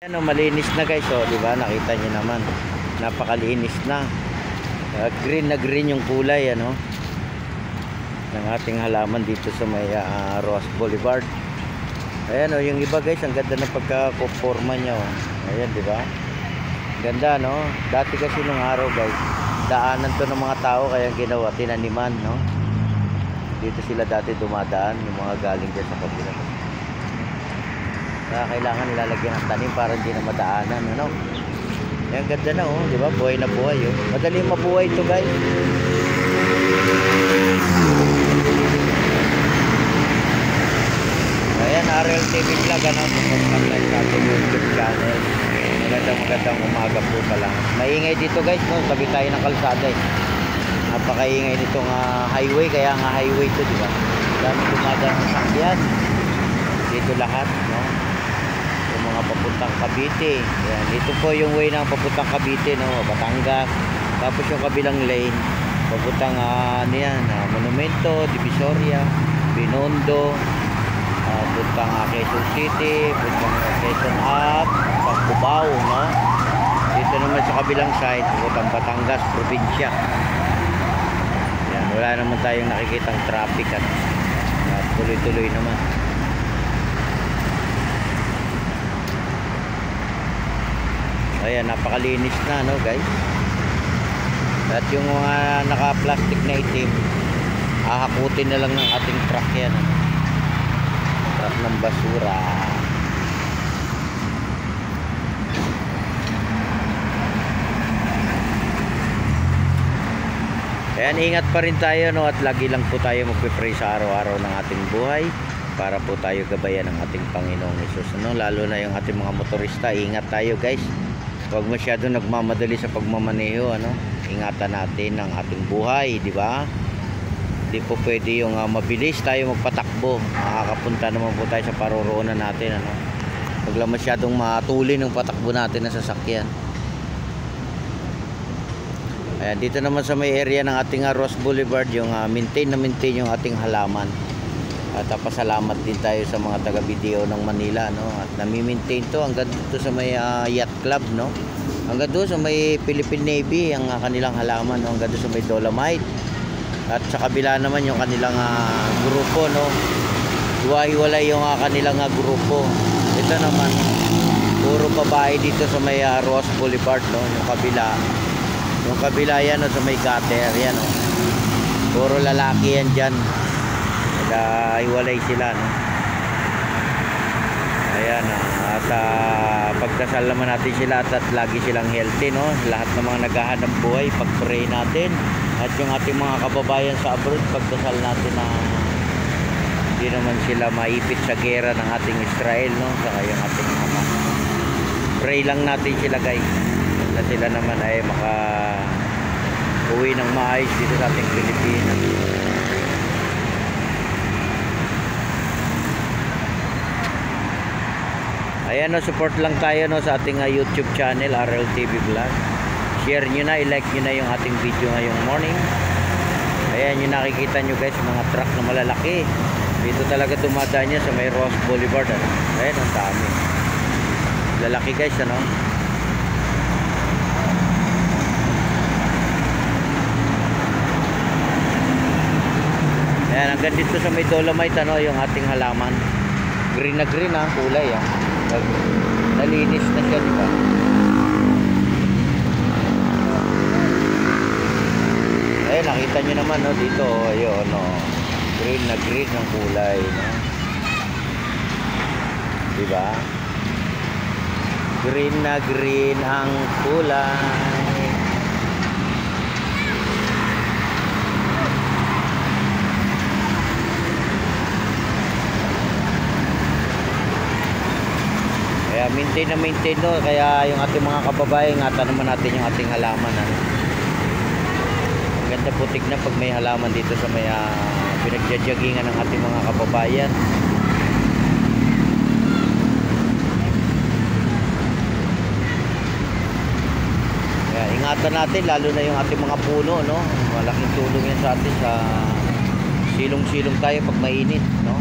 Ano, malinis na guys, oh, di ba? Nakita niyo naman. Napakalinis na. Green na green yung kulay, ano? Ng ating halaman dito sa may Roas Boulevard. Ayan, oh, yung iba guys, ang ganda ng pagka-forma niya, oh. Ayan, di ba? Ganda, no? Dati kasi nung araw guys, daanan to ng mga tao kaya ginawa tinaniman, no? Dito sila dati dumadaan, yung mga galing dyan sa kabila. Kaya kailangan nilalagyan ng tanim para hindi na madaanan, ano? Yan, ganda na, oh, di ba? Buhay na buhay, oh. Madali mabuhay ito, guys. Ayan, RL TV Vlog, ano? Subscribe sa ating YouTube channel. Magandang umaga po pala. Maingay dito, guys, no? Tabi tayo ng kalsada, eh. Napakaingay nitong highway, kaya nga highway ito, di ba? Dami dumadaan ng sakyan. Dito lahat, no? Mga papuntang Cavite. Yan, dito po yung way ng papuntang Cavite, no, Batangas. Tapos yung kabilang lane papuntang Monumento, Divisoria, Binondo, puntang Quezon City, puntang Quezon Up, Cubao, no. Dito naman sa kabilang side papuntang Batangas probinsya. Yan, wala naman tayong nakikitang traffic, at tuloy-tuloy naman. Ayan, napakalinis na, no, guys. At yung mga naka-plastic na itim, hahakutin na lang ng ating truck yan, ano? Truck ng basura. Ayan, ingat pa rin tayo, no, at lagi lang po tayo magpe-pray sa araw-araw ng ating buhay para po tayo gabayan ng ating Panginoong Hesus, no? Lalo na yung ating mga motorista, ingat tayo, guys. Huwag masyado nagmamadali sa pagmamaneho, ano? Ingatan natin ang ating buhay, di ba? Hindi po pwede yung mabilis tayo magpatakbo. Makakapunta naman po tayo sa paroroonan natin, ano? Huwag lang masyadong matulin ng patakbo natin na sasakyan. Ayan, dito naman sa may area ng ating Roas Boulevard, yung maintain yung ating halaman. At pasalamat din tayo sa mga taga-video ng Manila, no? At nami-maintain to hanggang dito sa may yacht club, no? Hanggang doon sa may Philippine Navy ang kanilang halaman, no? Hanggang doon sa may Dolomite. At sa kabila naman yung kanilang grupo, no? Hiwa-hiwalay yung kanilang grupo. Ito naman puro babae dito sa may Roas Boulevard, no? Yung kabila yan, no? Sa may gutter yan, no? Puro lalaki yan dyan. Hiwalay sila, no? Ayan, at pagdasal naman natin sila at lagi silang healthy, no? Lahat ng mga naghahanap buhay, pag-pray natin. At yung ating mga kababayan sa abroad, pagdasal natin na hindi naman sila maipit sa gera ng ating Israel, no? Saka yung ating mga pray lang natin sila, guys, na sila naman ay uwi ng maayos dito sa ating Pilipinas. Ayan, no, support lang tayo, no, sa ating YouTube channel, RL TV Vlog. Share nyo na, i-like nyo na yung ating video ngayong morning. Ayan, yung nakikita nyo, guys, mga truck na malalaki. Dito talaga dumadaan niya sa may Roas Boulevard, ano? Ayan, ang dami. Lalaki, guys, ano? Ayan, hanggang dito sa may Dolomite, ano, yung ating halaman. Green na green, kulay, nalinis na siya, di ba? Eh, nakita nyo naman, no, dito, ayun, no, green na green ang kulay, no? Di ba? Green na green ang kulay. Kaya maintain, no? Kaya yung ating mga kababayan, ingatan naman natin yung ating halaman, ano? Ang ganda po tignan pag may halaman dito sa may pinagjajagingan ng ating mga kababayan. Kaya ingatan natin, lalo na yung ating mga puno, no? Malaking tulong yan sa atin sa silong-silong tayo pag mainit, no?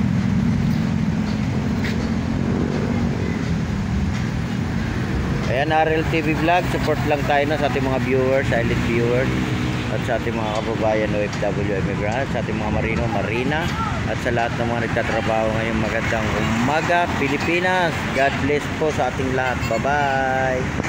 Ayan, RL TV Vlog, support lang tayo na sa ating mga viewers, silent viewers, at sa ating mga kababayan OFW immigrants, sa ating mga marino, marina, at sa lahat ng mga nagtatrabaho ngayong magandang umaga Pilipinas. God bless po sa ating lahat. Bye bye.